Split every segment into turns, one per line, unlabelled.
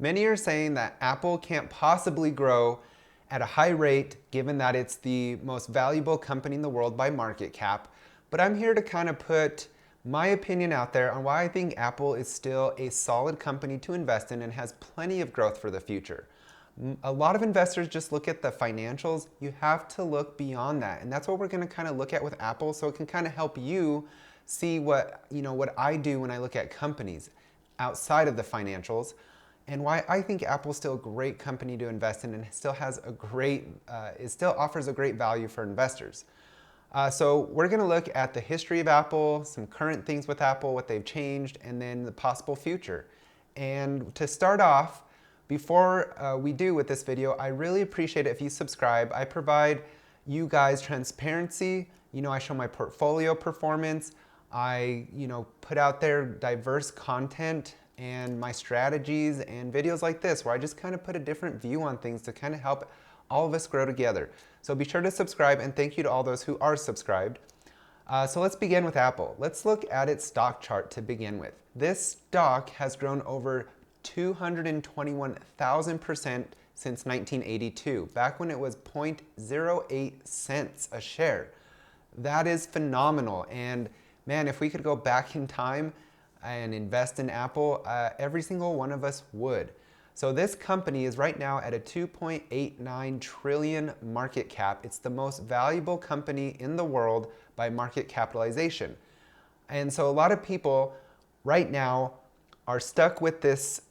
Many are saying that Apple can't possibly grow at a high rate given that it's the most valuable company in the world by market cap. But I'm here to kind of put my opinion out there on why I think Apple is still a solid company to invest in and has plenty of growth for the future. A lot of investors just look at the financials. You have to look beyond that. And that's what we're going to kind of look at with Apple, so it can kind of help you see what I do when I look at companies outside of the financials, and why I think Apple's still a great company to invest in and still has a great, it still offers a great value for investors. So we're going to look at the history of Apple, some current things with Apple, what they've changed, and then the possible future. And to start off, before we do with this video, I really appreciate it if you subscribe. I provide you guys transparency. I show my portfolio performance. I, put out there diverse content and my strategies and videos like this where I just kind of put a different view on things to kind of help all of us grow together. So be sure to subscribe, and thank you to all those who are subscribed. So let's begin with Apple. Let's look at its stock chart to begin with. This stock has grown over 221,000% since 1982, back when it was 0.08 cents a share. That is phenomenal. And man, if we could go back in time and invest in Apple, every single one of us would. So this company is right now at a 2.89 trillion market cap. It's the most valuable company in the world by market capitalization. And so a lot of people right now are stuck with this,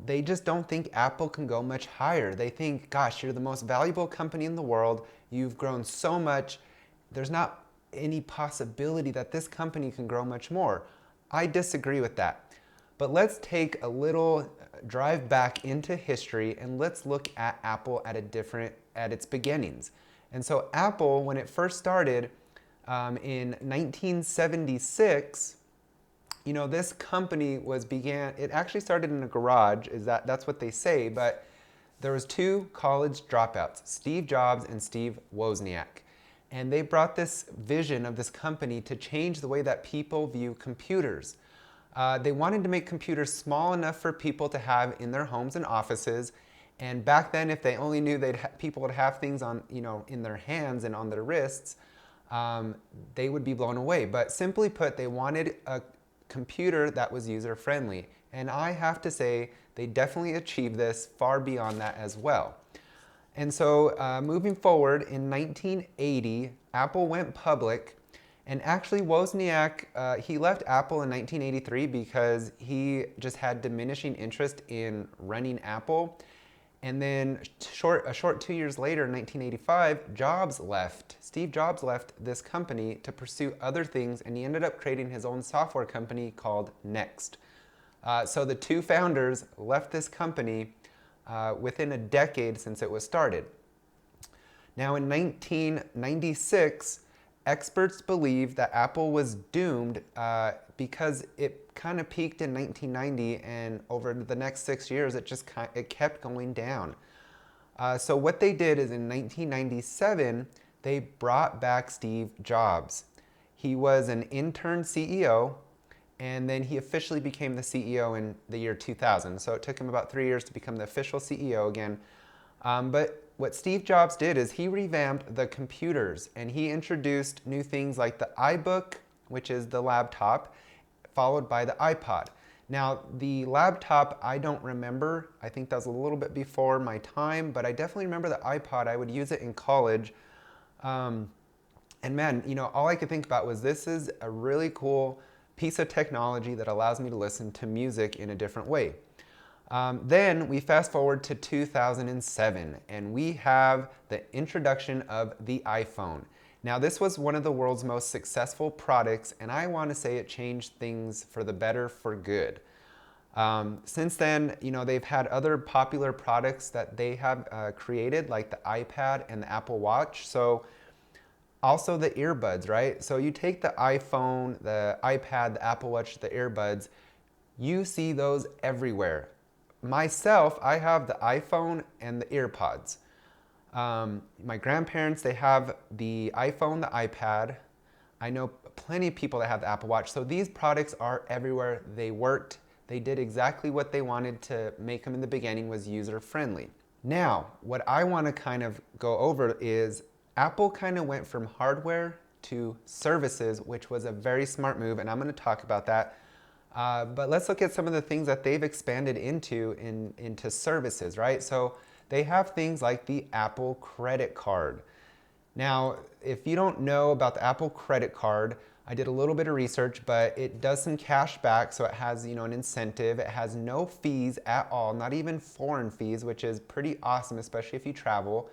they just don't think Apple can go much higher. They think, gosh, you're the most valuable company in the world. You've grown so much. There's not any possibility that this company can grow much more. I disagree with that. But let's take a little drive back into history and let's look at Apple at its beginnings. And so Apple, when it first started in 1976, this company it actually started in a garage, that's what they say, but there was two college dropouts, Steve Jobs and Steve Wozniak. And they brought this vision of this company to change the way that people view computers. They wanted to make computers small enough for people to have in their homes and offices. And back then, if they only knew people would have things on, in their hands and on their wrists, they would be blown away. But simply put, they wanted a computer that was user-friendly. And I have to say, they definitely achieved this far beyond that as well. And so moving forward, in 1980, Apple went public. And actually, Wozniak, he left Apple in 1983 because he just had diminishing interest in running Apple. And then a short 2 years later, in 1985, Steve Jobs left this company to pursue other things, and he ended up creating his own software company called Next. So the two founders left this company within a decade since it was started. Now in 1996, experts believe that Apple was doomed because it kind of peaked in 1990, and over the next 6 years, it kept going down. So what they did is in 1997, they brought back Steve Jobs. He was an intern CEO, and then he officially became the CEO in the year 2000. So it took him about 3 years to become the official CEO again. But what Steve Jobs did is he revamped the computers, and he introduced new things like the iBook, which is the laptop, followed by the iPod. Now, the laptop, I don't remember. I think that was a little bit before my time, but I definitely remember the iPod. I would use it in college. And man, all I could think about was this is a really cool piece of technology that allows me to listen to music in a different way. Then we fast forward to 2007, and we have the introduction of the iPhone. Now, this was one of the world's most successful products, and I want to say it changed things for the better for good. Since then, they've had other popular products that they have created, like the iPad and the Apple Watch. So also the earbuds, right? So you take the iPhone, the iPad, the Apple Watch, the earbuds, you see those everywhere. Myself, I have the iPhone and the earpods. My grandparents, they have the iPhone, the iPad. I know plenty of people that have the Apple Watch. So these products are everywhere. They worked. They did exactly what they wanted to make them in the beginning, was user friendly. Now, what I want to kind of go over is Apple kind of went from hardware to services, which was a very smart move, and I'm going to talk about that. But let's look at some of the things that they've expanded into services, right? So they have things like the Apple credit card. Now, if you don't know about the Apple credit card, I did a little bit of research, but it does some cash back, so it has, an incentive. It has no fees at all, not even foreign fees, which is pretty awesome, especially if you travel.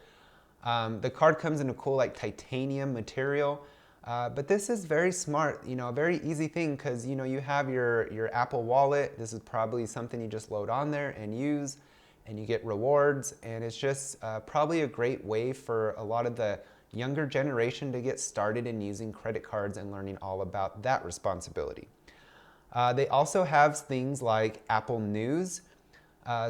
The card comes in a cool titanium material, but this is very smart, a very easy thing because you have your Apple Wallet. This is probably something you just load on there and use, and you get rewards, and it's just probably a great way for a lot of the younger generation to get started in using credit cards and learning all about that responsibility. They also have things like Apple News.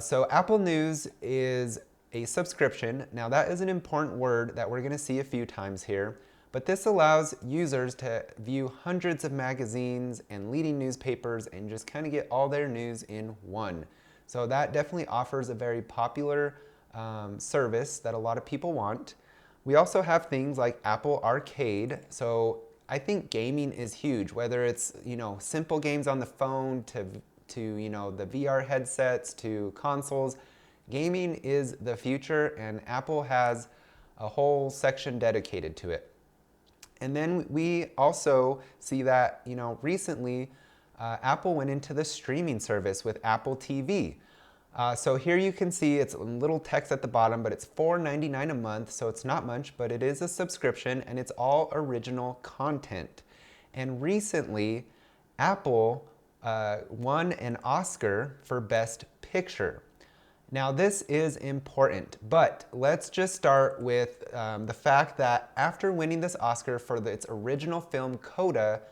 So Apple News is a subscription. Now that is an important word that we're going to see a few times here, but this allows users to view hundreds of magazines and leading newspapers and just kind of get all their news in one. So that definitely offers a very popular service that a lot of people want. We also have things like Apple Arcade. So I think gaming is huge, whether it's, simple games on the phone to the VR headsets to consoles. Gaming is the future, and Apple has a whole section dedicated to it. And then we also see that, recently Apple went into the streaming service with Apple TV. So here you can see it's a little text at the bottom, but it's $4.99 a month, so it's not much, but it is a subscription, and it's all original content. And recently, Apple won an Oscar for Best Picture. Now this is important, but let's just start with the fact that after winning this Oscar for its original film Coda,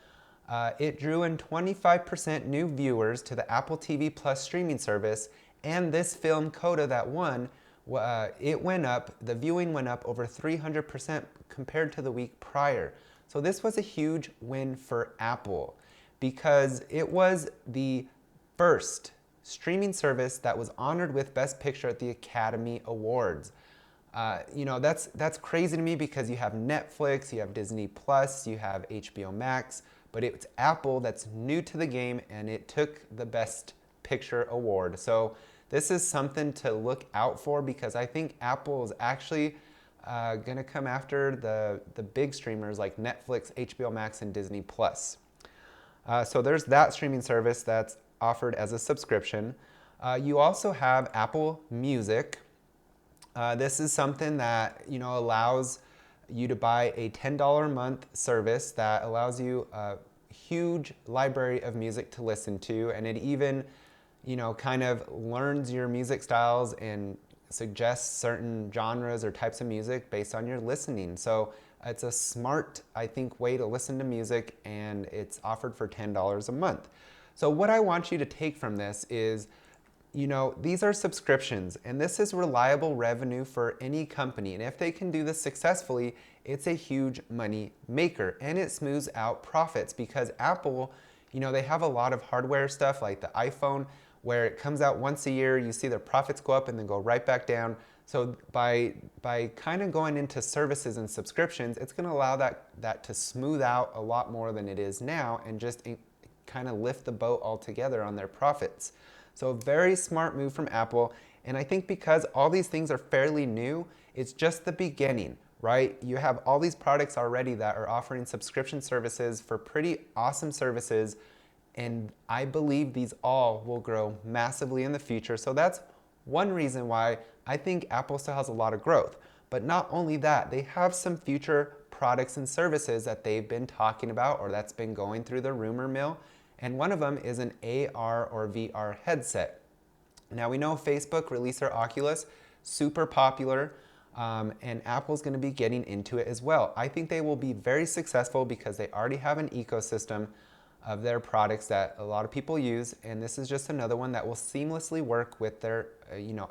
it drew in 25% new viewers to the Apple TV Plus streaming service. And this film, Coda, that won, the viewing went up over 300% compared to the week prior. So this was a huge win for Apple because it was the first streaming service that was honored with Best Picture at the Academy Awards. That's crazy to me because you have Netflix, you have Disney Plus, you have HBO Max, but it's Apple that's new to the game, and it took the Best Picture award. So this is something to look out for because I think Apple is actually going to come after the big streamers like Netflix, HBO Max, and Disney Plus. So there's that streaming service that's offered as a subscription. You also have Apple Music. This is something that allows you to buy a $10 a month service that allows you a huge library of music to listen to, and it even kind of learns your music styles and suggests certain genres or types of music based on your listening. So it's a smart, I think, way to listen to music, and it's offered for $10 a month. So what I want you to take from this is, these are subscriptions, and this is reliable revenue for any company. And if they can do this successfully, it's a huge money maker, and it smooths out profits because Apple, they have a lot of hardware stuff like the iPhone, where it comes out once a year, you see their profits go up and then go right back down. So by kind of going into services and subscriptions, it's going to allow that to smooth out a lot more than it is now and just kind of lift the boat altogether on their profits. So a very smart move from Apple. And I think because all these things are fairly new, it's just the beginning, right? You have all these products already that are offering subscription services for pretty awesome services. And I believe these all will grow massively in the future. So that's one reason why I think Apple still has a lot of growth. But not only that, they have some future products and services that they've been talking about or that's been going through the rumor mill. And one of them is an AR or VR headset. Now we know Facebook released their Oculus, super popular, and Apple's going to be getting into it as well. I think they will be very successful because they already have an ecosystem of their products that a lot of people use, and this is just another one that will seamlessly work with their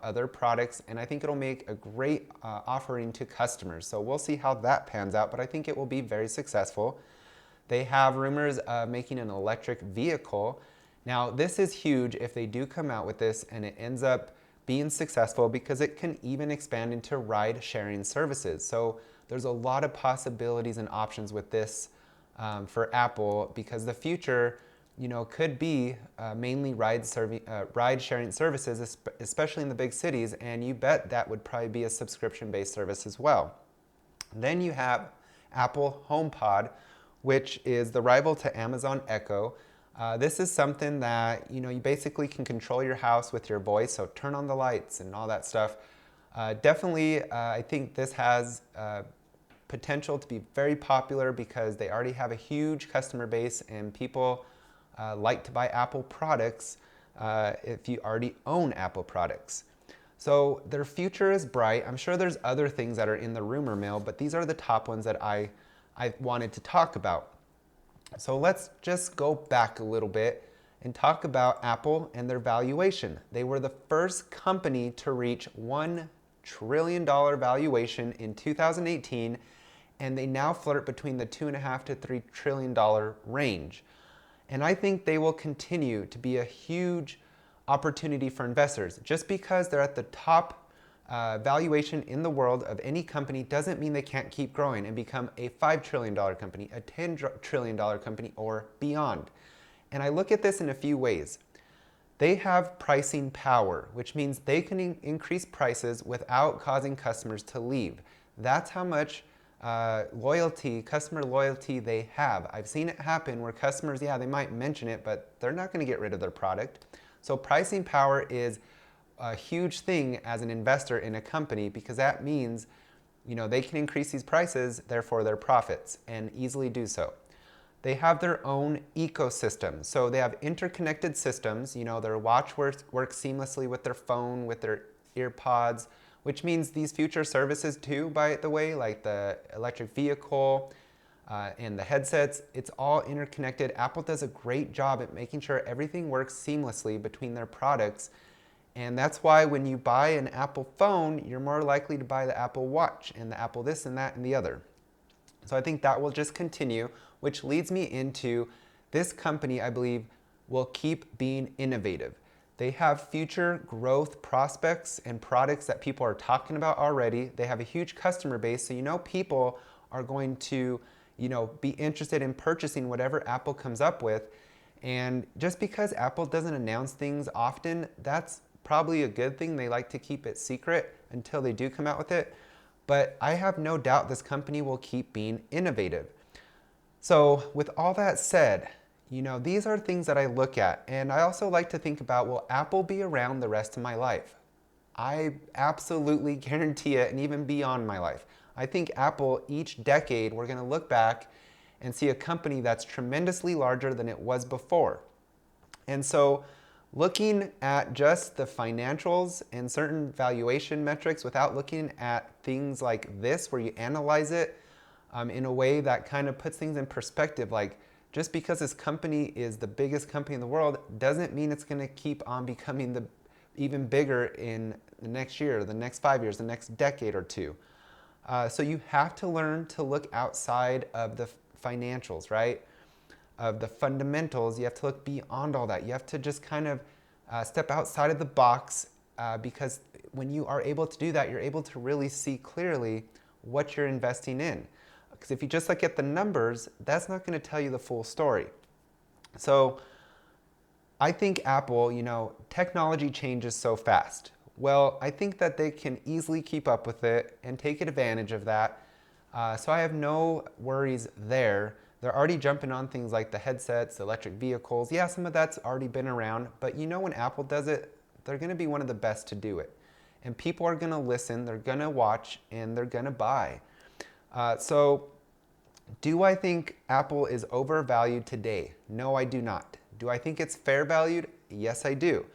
other products, and I think it'll make a great offering to customers. So we'll see how that pans out, but I think it will be very successful. They have rumors of making an electric vehicle, Now, this is huge if they do come out with this and it ends up being successful, because it can even expand into ride-sharing services. So there's a lot of possibilities and options with this for Apple, because the future, could be mainly ride-sharing services, especially in the big cities, and you bet that would probably be a subscription-based service as well. Then you have Apple HomePod, which is the rival to Amazon Echo. This is something that you basically can control your house with your voice, so turn on the lights and all that stuff. Definitely, I think this has potential to be very popular because they already have a huge customer base, and people like to buy Apple products if you already own Apple products. So their future is bright. I'm sure there's other things that are in the rumor mill, but these are the top ones that I wanted to talk about. So let's just go back a little bit and talk about Apple and their valuation. They were the first company to reach $1 trillion valuation in 2018, and they now flirt between the $2.5 to $3 trillion range. And I think they will continue to be a huge opportunity for investors. Just because they're at the top valuation in the world of any company doesn't mean they can't keep growing and become a $5 trillion company, a $10 trillion company, or beyond. And I look at this in a few ways. They have pricing power, which means they can increase prices without causing customers to leave. That's how much customer loyalty they have. I've seen it happen where customers, they might mention it, but they're not going to get rid of their product. So pricing power is a huge thing as an investor in a company, because that means they can increase these prices, therefore their profits, and easily do so. They have their own ecosystem. So they have interconnected systems. Their watch works seamlessly with their phone, with their earpods, which means these future services too, by the way, like the electric vehicle and the headsets, it's all interconnected. Apple does a great job at making sure everything works seamlessly between their products. And that's why when you buy an Apple phone, you're more likely to buy the Apple Watch and the Apple this and that and the other. So I think that will just continue, which leads me into this company, I believe, will keep being innovative. They have future growth prospects and products that people are talking about already. They have a huge customer base, so people are going to be interested in purchasing whatever Apple comes up with. And just because Apple doesn't announce things often, that's probably a good thing. They like to keep it secret until they do come out with it. But I have no doubt this company will keep being innovative. So with all that said, these are things that I look at. And I also like to think about, will Apple be around the rest of my life? I absolutely guarantee it, and even beyond my life. I think Apple, each decade, we're going to look back and see a company that's tremendously larger than it was before. And so looking at just the financials and certain valuation metrics without looking at things like this, where you analyze it in a way that kind of puts things in perspective, like just because this company is the biggest company in the world doesn't mean it's going to keep on becoming even bigger in the next year, the next 5 years, the next decade or two. So you have to learn to look outside of the financials, right? Of the fundamentals. You have to look beyond all that. You have to just kind of step outside of the box, because when you are able to do that, you're able to really see clearly what you're investing in. Because if you just look at the numbers, that's not going to tell you the full story. So I think Apple, technology changes so fast. Well, I think that they can easily keep up with it and take advantage of that. So I have no worries there. They're already jumping on things like the headsets, the electric vehicles. Yeah, some of that's already been around, but when Apple does it, they're going to be one of the best to do it. And people are going to listen, they're going to watch, and they're going to buy. So do I think Apple is overvalued today? No, I do not. Do I think it's fair valued? Yes, I do.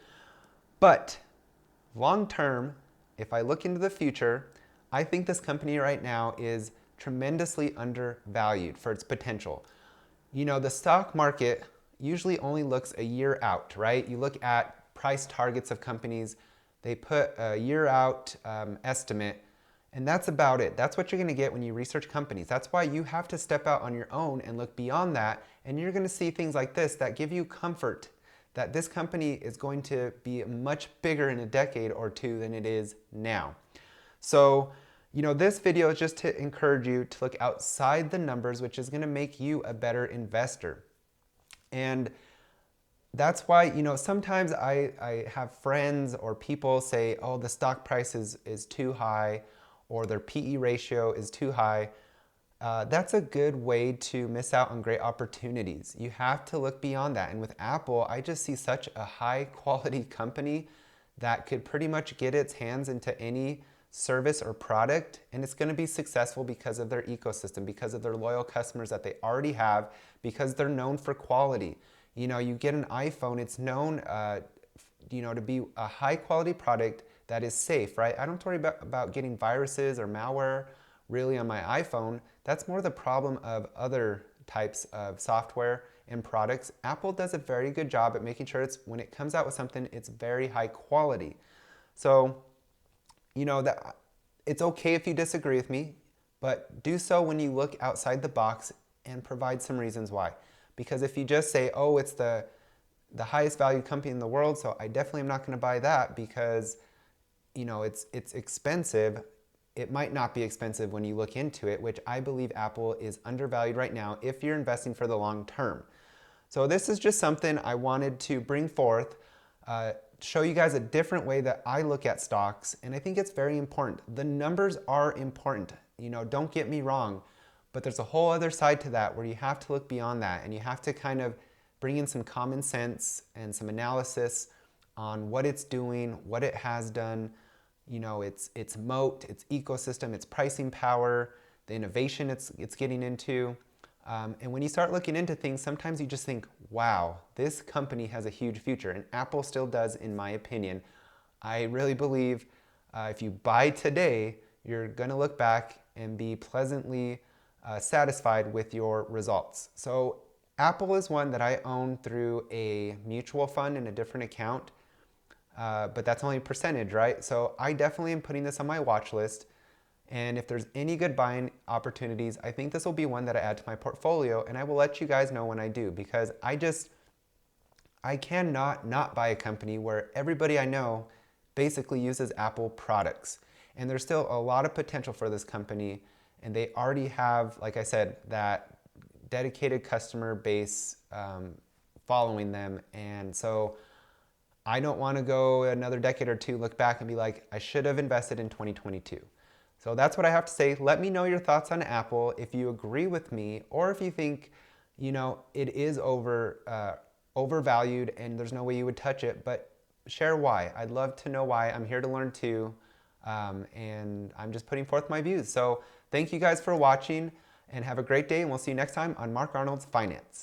But long term, if I look into the future, I think this company right now is tremendously undervalued for its potential. The stock market usually only looks a year out, right? You look at price targets of companies, they put a year out estimate, and that's about it. That's what you're going to get when you research companies. That's why you have to step out on your own and look beyond that, and you're going to see things like this that give you comfort that this company is going to be much bigger in a decade or two than it is now. So, this video is just to encourage you to look outside the numbers, which is going to make you a better investor. And that's why, sometimes I have friends or people say, oh, the stock price is too high, or their PE ratio is too high. That's a good way to miss out on great opportunities. You have to look beyond that. And with Apple, I just see such a high quality company that could pretty much get its hands into any service or product, and it's going to be successful because of their ecosystem, because of their loyal customers that they already have, because they're known for quality. You get an iPhone, it's known to be a high quality product that is safe, right? I don't worry about getting viruses or malware really on my iPhone. That's more the problem of other types of software and products. Apple does a very good job at making sure when it comes out with something, it's very high quality. So, that it's okay if you disagree with me, but do so when you look outside the box and provide some reasons why. Because if you just say, oh, it's the highest valued company in the world, so I definitely am not going to buy that because, it's expensive. It might not be expensive when you look into it, which I believe Apple is undervalued right now if you're investing for the long term. So this is just something I wanted to bring forth, show you guys a different way that I look at stocks, and I think it's very important. The numbers are important, don't get me wrong, but there's a whole other side to that where you have to look beyond that, and you have to kind of bring in some common sense and some analysis on what it's doing, what it has done, its moat, its ecosystem, its pricing power, the innovation it's getting into. And when you start looking into things, sometimes you just think, wow, this company has a huge future. And Apple still does, in my opinion. I really believe if you buy today, you're going to look back and be pleasantly satisfied with your results. So Apple is one that I own through a mutual fund in a different account. But that's only a percentage, right? So I definitely am putting this on my watch list. And if there's any good buying opportunities, I think this will be one that I add to my portfolio, and I will let you guys know when I do, because I cannot not buy a company where everybody I know basically uses Apple products. And there's still a lot of potential for this company, and they already have, like I said, that dedicated customer base following them. And so I don't want to go another decade or two, look back and be like, I should have invested in 2022. So that's what I have to say. Let me know your thoughts on Apple, if you agree with me, or if you think, it is overvalued and there's no way you would touch it, but share why. I'd love to know why. I'm here to learn too, and I'm just putting forth my views. So thank you guys for watching, and have a great day, and we'll see you next time on Mark Arnold's Finance.